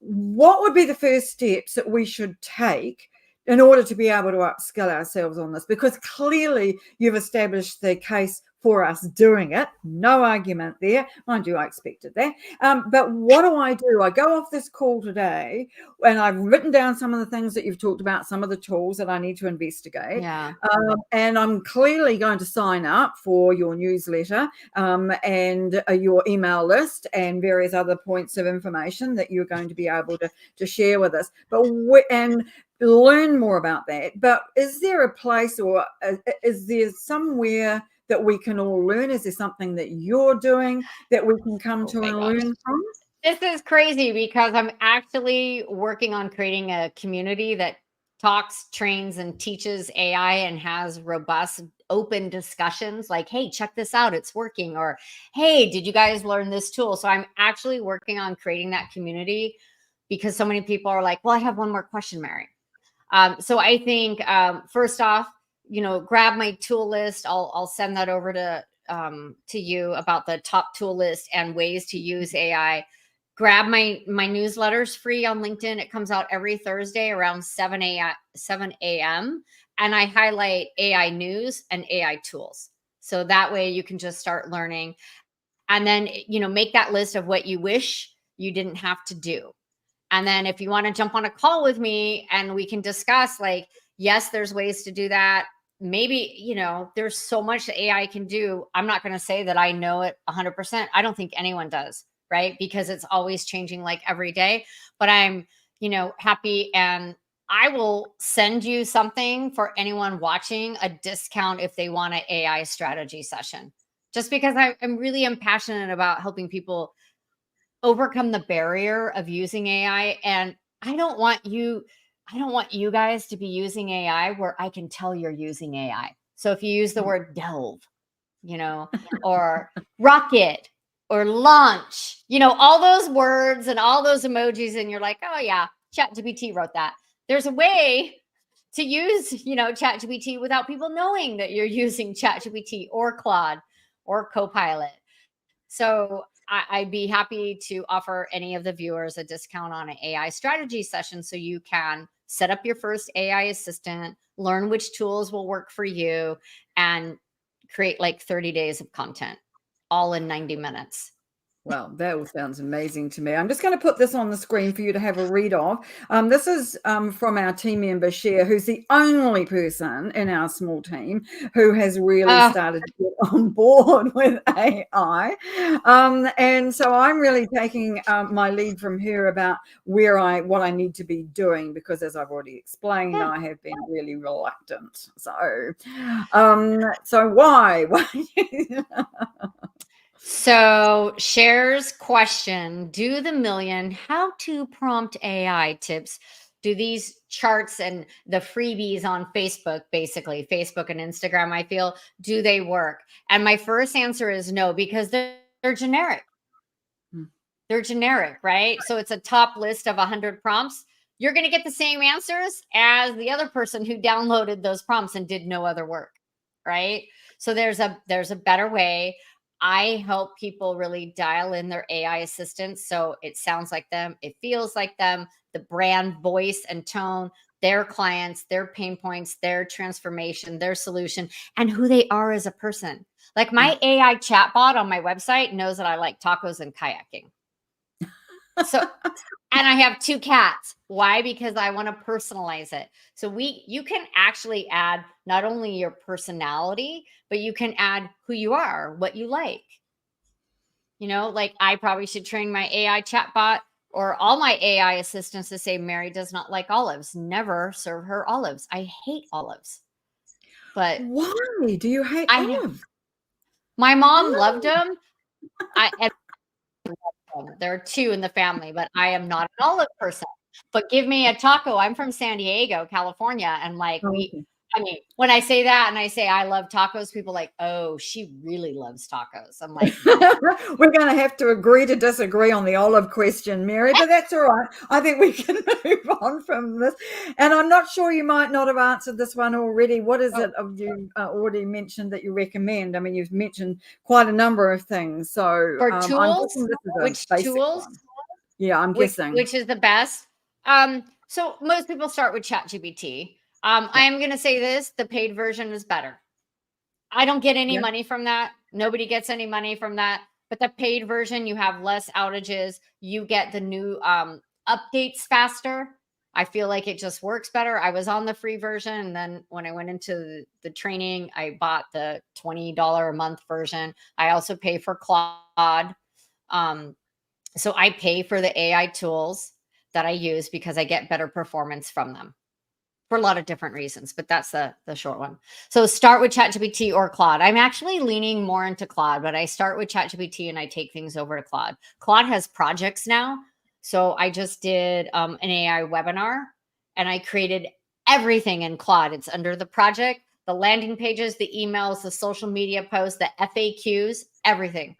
what would be the first steps that we should take in order to be able to upskill ourselves on this? Because clearly you've established the case for us doing it. No argument there. Mind you, I expected that. But what do? I go off this call today and I've written down some of the things that you've talked about, some of the tools that I need to investigate. Yeah. And I'm clearly going to sign up for your newsletter and your email list and various other points of information that you're going to be able to share with us. But and learn more about that. But is there a place, or is there somewhere that we can all learn? Is there something that you're doing that we can come to and learn from? This is crazy, because I'm actually working on creating a community that talks, trains, and teaches AI and has robust, open discussions like, hey, check this out, it's working. Or, hey, did you guys learn this tool? So I'm actually working on creating that community, because so many people are like, well, I have one more question, Mary. So I think first off, you know, grab my tool list. I'll send that over to you about the top tool list and ways to use AI. Grab my newsletters free on LinkedIn. It comes out every Thursday around 7 a.m. And I highlight AI news and AI tools. So that way you can just start learning. And then, you know, make that list of what you wish you didn't have to do. And then if you want to jump on a call with me and we can discuss, like, yes, there's ways to do that. Maybe, you know, there's so much that AI can do. I'm not going to say that I know it 100%. I don't think anyone does. right? Because it's always changing like every day. But I'm, happy, and I will send you something for anyone watching, a discount if they want an AI strategy session. Just because I'm really passionate about helping people overcome the barrier of using AI. And I don't want you, I don't want you guys to be using AI where I can tell you're using AI. So if you use the word delve, or rocket or launch, all those words and all those emojis, and you're like, oh yeah, ChatGPT wrote that. There's a way to use, ChatGPT without people knowing that you're using ChatGPT or Claude or Copilot. So I'd be happy to offer any of the viewers a discount on an AI strategy session so you can set up your first AI assistant, learn which tools will work for you, and create like 30 days of content all in 90 minutes. Well, that all sounds amazing to me. I'm just going to put this on the screen for you to have a read of. This is from our team member, Cher, who's the only person in our small team who has really started to get on board with AI. And so I'm really taking my lead from her about what I need to be doing, because as I've already explained, I have been really reluctant. So why? So, Cher's question, do the million how to prompt AI tips, do these charts and the freebies on Facebook, basically Facebook and Instagram, I feel, do they work? And my first answer is no, because they're generic. They're generic, right? So it's a top list of 100 prompts. You're going to get the same answers as the other person who downloaded those prompts and did no other work, right? So there's a better way. I help people really dial in their AI assistants so it sounds like them, it feels like them, the brand voice and tone, their clients, their pain points, their transformation, their solution, and who they are as a person. Like my AI chatbot on my website knows that I like tacos and kayaking. So, and I have 2 cats. Why? Because I want to personalize it. So you can actually add not only your personality, but you can add who you are, what you like. Like I probably should train my AI chatbot or all my AI assistants to say, Mary does not like olives. Never serve her olives. I hate olives. But why do you hate olives? My mom loved them. There are 2 in the family, but I am not an olive person. But give me a taco. I'm from San Diego, California, and when I say that and I say I love tacos, people are like, oh, she really loves tacos. I'm like, no. We're going to have to agree to disagree on the olive question, Mary, but that's all right. I think we can move on from this. And I'm not sure, you might not have answered this one already. What is it you already mentioned that you recommend? I mean, you've mentioned quite a number of things. So for tools, which tools? One. Yeah, I'm guessing. Which is the best? So most people start with ChatGPT. I am going to say this, the paid version is better. I don't get any money from that. Nobody gets any money from that. But the paid version, you have less outages. You get the new updates faster. I feel like it just works better. I was on the free version. And then when I went into the training, I bought the $20 a month version. I also pay for Claude. So I pay for the AI tools that I use because I get better performance from them for a lot of different reasons, but that's the short one. So start with ChatGPT or Claude. I'm actually leaning more into Claude, but I start with ChatGPT and I take things over to Claude. Claude has projects now. So I just did an AI webinar and I created everything in Claude. It's under the project, the landing pages, the emails, the social media posts, the FAQs, everything.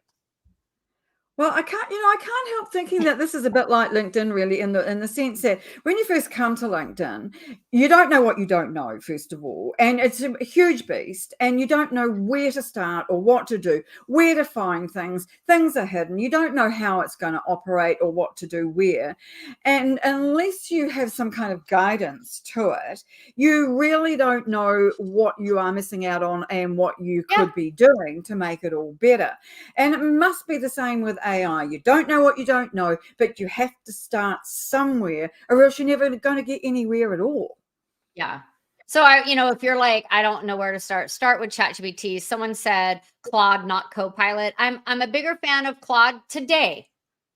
Well, I can't help thinking that this is a bit like LinkedIn, really, in the sense that when you first come to LinkedIn, you don't know what you don't know, first of all, and it's a huge beast, and you don't know where to start or what to do, where to find things. Things are hidden. You don't know how it's going to operate or what to do where, and unless you have some kind of guidance to it, you really don't know what you are missing out on and what you could be doing to make it all better. And it must be the same with AI. You don't know what you don't know, but you have to start somewhere or else you're never going to get anywhere at all. Yeah. So if you're like, I don't know where to start with ChatGPT. Someone said Claude, not Copilot. I'm a bigger fan of Claude today.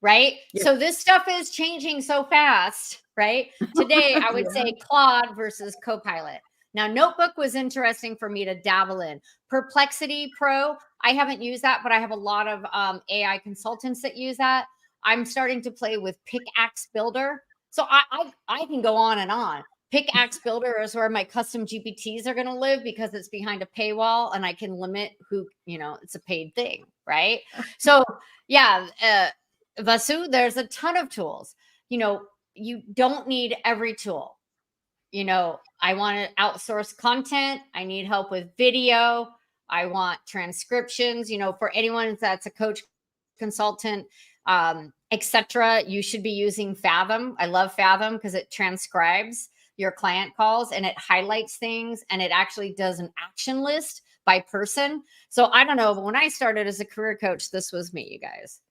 right? Yeah. So this stuff is changing so fast, right? Today, I would say Claude versus Copilot. Now, Notebook was interesting for me to dabble in. Perplexity Pro, I haven't used that, but I have a lot of AI consultants that use that. I'm starting to play with Pickaxe Builder. So I can go on and on. Pickaxe Builder is where my custom GPTs are going to live because it's behind a paywall and I can limit who, it's a paid thing, right? So yeah, Vasu, there's a ton of tools. You don't need every tool. I want to outsource content. I need help with video. I want transcriptions, for anyone that's a coach, consultant, etc. You should be using Fathom. I love Fathom because it transcribes your client calls and it highlights things and it actually does an action list by person. So I don't know, but when I started as a career coach, this was me, you guys.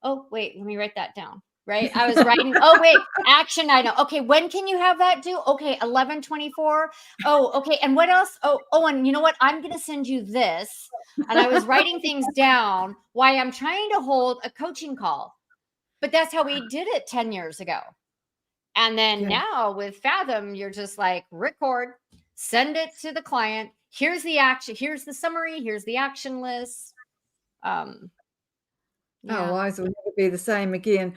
Oh, wait, let me write that down. Right. I was writing, oh, wait, action item. Okay. When can you have that due? Okay. 11/24. Oh, okay. And what else? Oh, and you know what? I'm going to send you this. And I was writing things down while I'm trying to hold a coaching call. But that's how we did it 10 years ago. And then now with Fathom, you're just like record, send it to the client. Here's the action. Here's the summary. Here's the action list. Oh, eyes will never be the same again.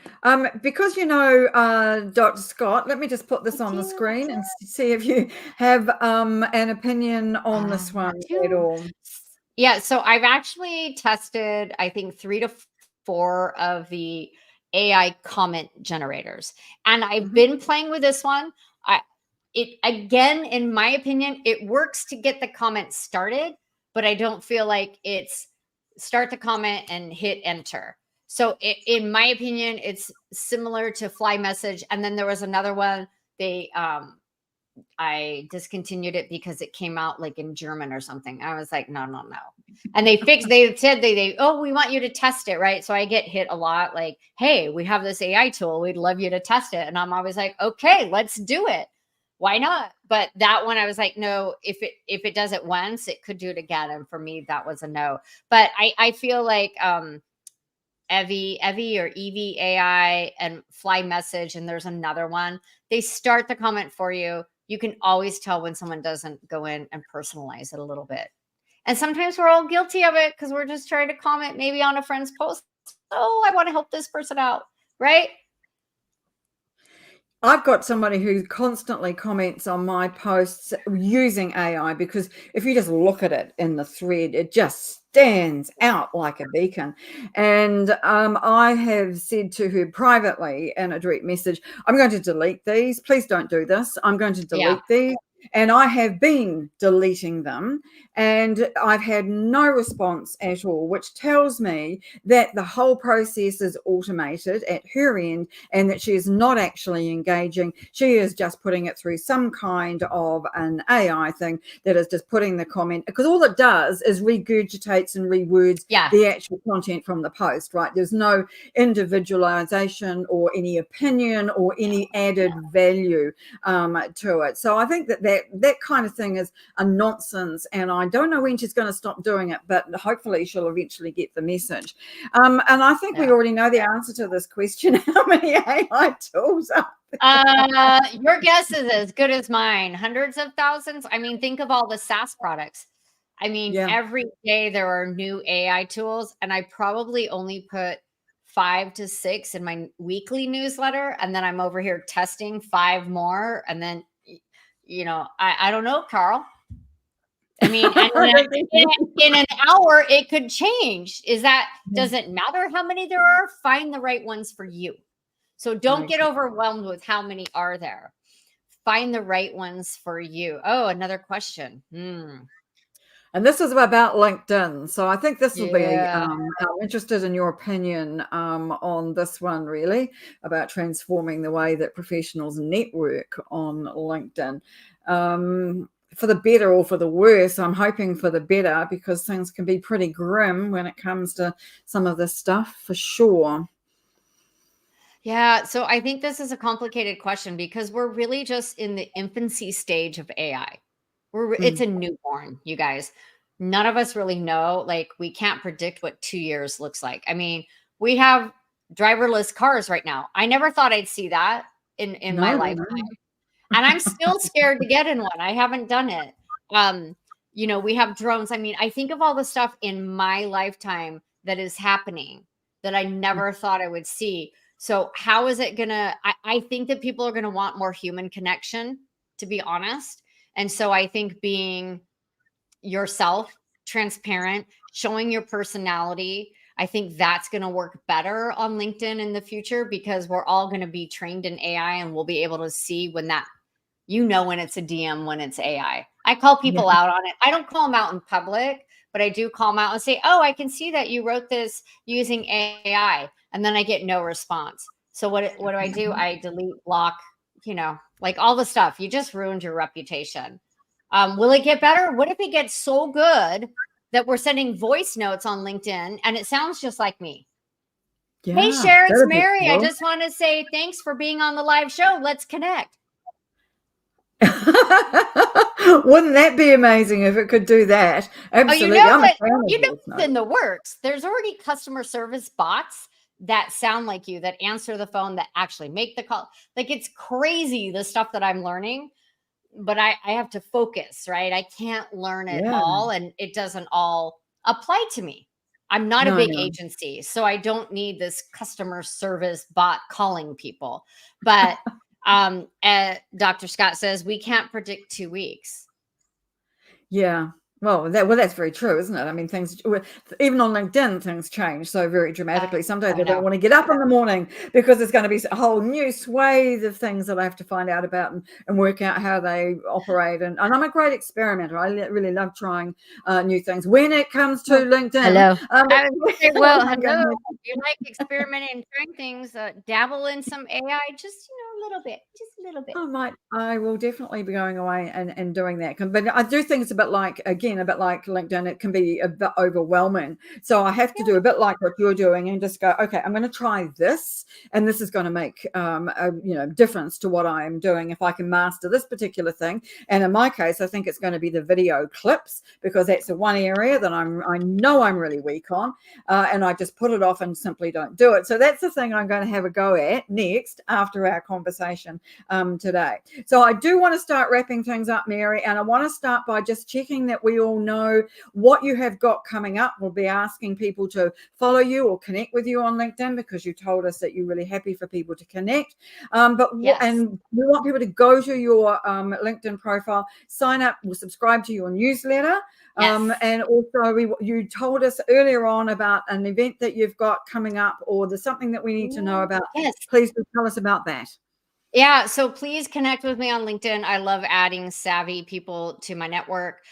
Because Dr. Scott, let me just put this on the screen and see if you have an opinion on this one at all. Yeah, so I've actually tested, I think, 3 to 4 of the AI comment generators, and I've been playing with this one. Again, in my opinion, it works to get the comment started, but I don't feel like it's start the comment and hit enter. So in my opinion, it's similar to Fly Message. And then there was another one. I discontinued it because it came out like in German or something. I was like, no. And they said we want you to test it, right? So I get hit a lot like, hey, we have this AI tool. We'd love you to test it. And I'm always like, okay, let's do it. Why not? But that one, I was like, no, if it does it once, it could do it again. And for me, that was a no. But I feel like Evie or Evie AI and Fly Message, and there's another one. They start the comment for you. You can always tell when someone doesn't go in and personalize it a little bit. And sometimes we're all guilty of it because we're just trying to comment maybe on a friend's post. Oh, I want to help this person out, right? I've got somebody who constantly comments on my posts using AI because if you just look at it in the thread, it just stands out like a beacon. And I have said to her privately in a direct message, I'm going to delete these. Please don't do this. I'm going to delete these. And I have been deleting them and I've had no response at all, which tells me that the whole process is automated at her end and that she is not actually engaging. She is just putting it through some kind of an AI thing that is just putting the comment, because all it does is regurgitates and rewords the actual content from the post, right? There's no individualization or any opinion or any added value to it. So I think that kind of thing is a nonsense, and I don't know when she's going to stop doing it, but hopefully she'll eventually get the message. And I think we already know the answer to this question. How many AI tools are there? Your guess is as good as mine. Hundreds of thousands. I mean, think of all the SaaS products. I mean, every day there are new AI tools, and I probably only put 5 to 6 in my weekly newsletter, and then I'm over here testing 5 more, and then I don't know, Carl. I mean, in an hour it could change. Does it matter how many there are? Find the right ones for you. So don't get overwhelmed with how many are there. Find the right ones for you. Oh, another question. And this is about LinkedIn. So I think this will be, I'm interested in your opinion on this one, really, about transforming the way that professionals network on LinkedIn. For the better or for the worse. I'm hoping for the better because things can be pretty grim when it comes to some of this stuff, for sure. Yeah, so I think this is a complicated question because we're really just in the infancy stage of AI. It's a newborn, you guys. None of us really know. Like, we can't predict what 2 years looks like. I mean, we have driverless cars right now. I never thought I'd see that in my lifetime. And I'm still scared to get in one. I haven't done it. We have drones. I mean, I think of all the stuff in my lifetime that is happening that I never thought I would see. So how is it gonna, I think that people are gonna want more human connection, to be honest. And so I think being yourself, transparent, showing your personality, I think that's going to work better on LinkedIn in the future, because we're all going to be trained in AI and we'll be able to see when that, when it's a DM, when it's AI. I call people out on it. I don't call them out in public, but I do call them out and say, oh, I can see that you wrote this using AI. And then I get no response. So what do? I delete, block, like all the stuff. You just ruined your reputation. Will it get better? What if it gets so good that we're sending voice notes on LinkedIn and it sounds just like me? Yeah, hey, Cher, it's Mary. Cool. I just want to say thanks for being on the live show. Let's connect. Wouldn't that be amazing if it could do that? Absolutely. It's in the works. There's already customer service bots that sound like you, that answer the phone, that actually make the call. Like, it's crazy, the stuff that I'm learning. But I have to focus, right? I can't learn it all, and it doesn't all apply to me. I'm not a big agency, so I don't need this customer service bot calling people. But Dr. Scott says we can't predict 2 weeks. Yeah. Well, that's very true, isn't it? I mean, things, even on LinkedIn, things change so very dramatically. Sometimes I don't want to get up in the morning because there's going to be a whole new swathe of things that I have to find out about and work out how they operate. And I'm a great experimenter. I really love trying new things when it comes to LinkedIn. Hello. I would say, well, hello. If you like experimenting and trying things, dabble in some AI, just a little bit. I will definitely be going away and doing that. But I do think it's a bit like LinkedIn, it can be a bit overwhelming. So I have to do a bit like what you're doing and just go, okay, I'm going to try this, and this is going to make a difference to what I am doing if I can master this particular thing. And in my case, I think it's going to be the video clips, because that's the one area that I know I'm really weak on, and I just put it off and simply don't do it. So that's the thing I'm going to have a go at next after our conversation today. So I do want to start wrapping things up, Mary, and I want to start by just checking that we all know what you have got coming up. We'll be asking people to follow you or connect with you on LinkedIn, because you told us that you're really happy for people to connect. And we want people to go to your LinkedIn profile, sign up, or subscribe to your newsletter. And also you told us earlier on about an event that you've got coming up, or there's something that we need to know about. Please tell us about that. Yeah, so please connect with me on LinkedIn. I love adding savvy people to my network.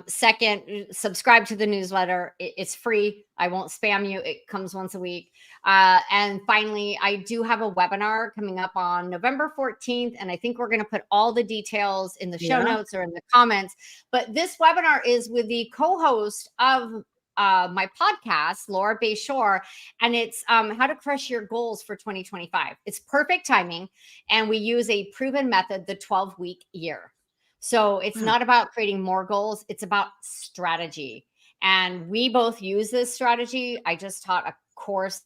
Second, subscribe to the newsletter. It's free. I won't spam you. It comes once a week. And finally, I do have a webinar coming up on November 14th, and I think we're going to put all the details in the show notes or in the comments. But this webinar is with the co-host of my podcast, Laura Bayshore, and it's how to crush your goals for 2025. It's perfect timing, and we use a proven method, the 12-week year. So it's not about creating more goals, it's about strategy. And we both use this strategy. I just taught a course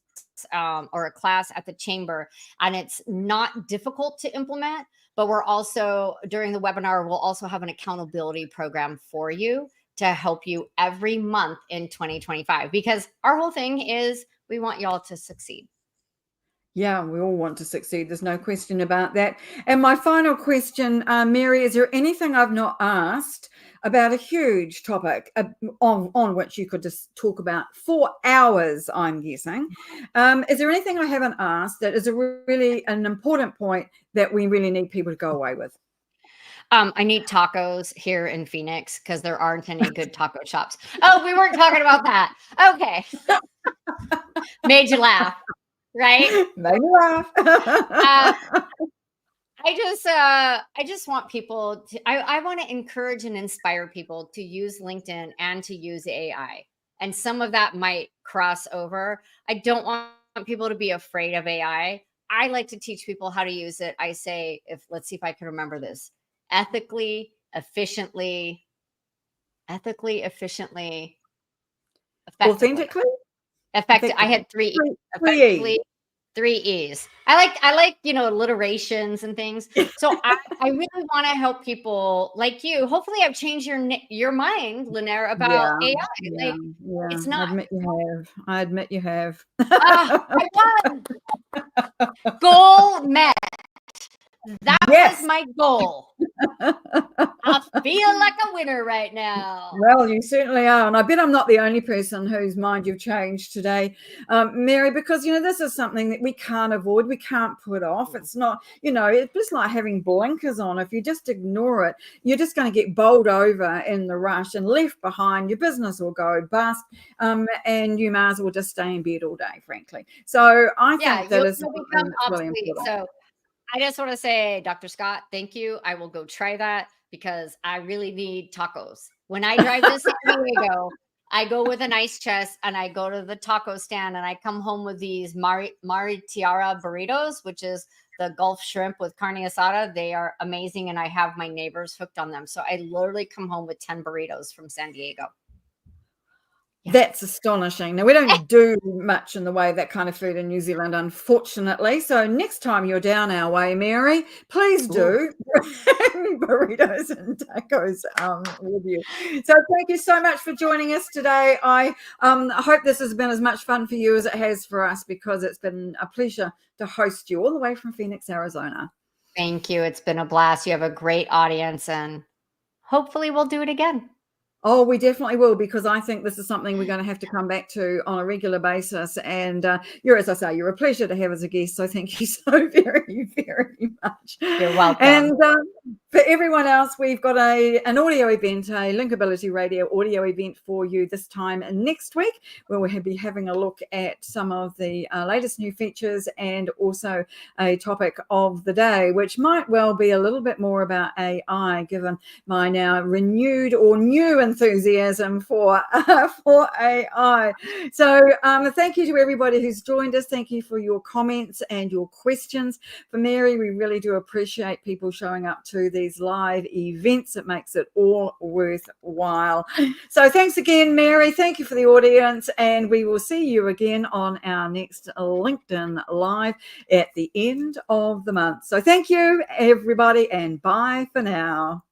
or a class at the chamber, and it's not difficult to implement, but we're also, during the webinar, we'll also have an accountability program for you to help you every month in 2025, because our whole thing is we want y'all to succeed. Yeah, we all want to succeed. There's no question about that. And my final question, Mary, is there anything I've not asked about a huge topic on which you could just talk about for hours, I'm guessing? Is there anything I haven't asked that is really an important point that we really need people to go away with? I need tacos here in Phoenix because there aren't any good taco shops. Oh, we weren't talking about that. Okay. Made you laugh, right? Made me laugh. I just want people to, I want to encourage and inspire people to use LinkedIn and to use AI. And some of that might cross over. I don't want people to be afraid of AI. I like to teach people how to use it. I say, let's see if I can remember this. Ethically, efficiently, effectively. Authentically? Effective. I had three. Effectively, 3 E's. I like, alliterations and things. So I really want to help people like you. Hopefully I've changed your mind, Lynnaire, about Yeah, AI. yeah, Like yeah. it's not I admit you have. I won. Goal met. That was Yes. my goal. I feel like a winner right now. Well, you certainly are. And I bet I'm not the only person whose mind you've changed today, Mary, because, this is something that we can't avoid. We can't put off. It's not, it's just like having blinkers on. If you just ignore it, you're just going to get bowled over in the rush and left behind. Your business will go bust, and you might as well just stay in bed all day, frankly. So I Yeah, think that is you'll something become that's really obsolete. important. So I just want to say, Dr. Scott, thank you. I will go try that because I really need tacos. When I drive to San Diego, I go with an ice chest and I go to the taco stand and I come home with these Tiara burritos, which is the Gulf shrimp with carne asada. They are amazing. And I have my neighbors hooked on them. So I literally come home with 10 burritos from San Diego. Yeah. That's astonishing. Now, we don't do much in the way of that kind of food in New Zealand, unfortunately. So next time you're down our way, Mary, please do bring burritos and tacos with you. So thank you so much for joining us today. I hope this has been as much fun for you as it has for us, because it's been a pleasure to host you all the way from Phoenix, Arizona. Thank you. It's been a blast. You have a great audience and hopefully we'll do it again. Oh, we definitely will, because I think this is something we're going to have to come back to on a regular basis. And as I say, you're a pleasure to have as a guest. So thank you so very, very much. You're welcome. And for everyone else, we've got an audio event, a Linkability Radio audio event for you this time next week, where we'll be having a look at some of the latest new features and also a topic of the day, which might well be a little bit more about AI, given my now renewed or new enthusiasm for AI. So thank you to everybody who's joined us. Thank you for your comments and your questions. For Mary, we really do appreciate people showing up to these live events. It makes it all worthwhile. So thanks again, Mary. Thank you for the audience, and we will see you again on our next LinkedIn Live at the end of the month. So thank you, everybody, and bye for now.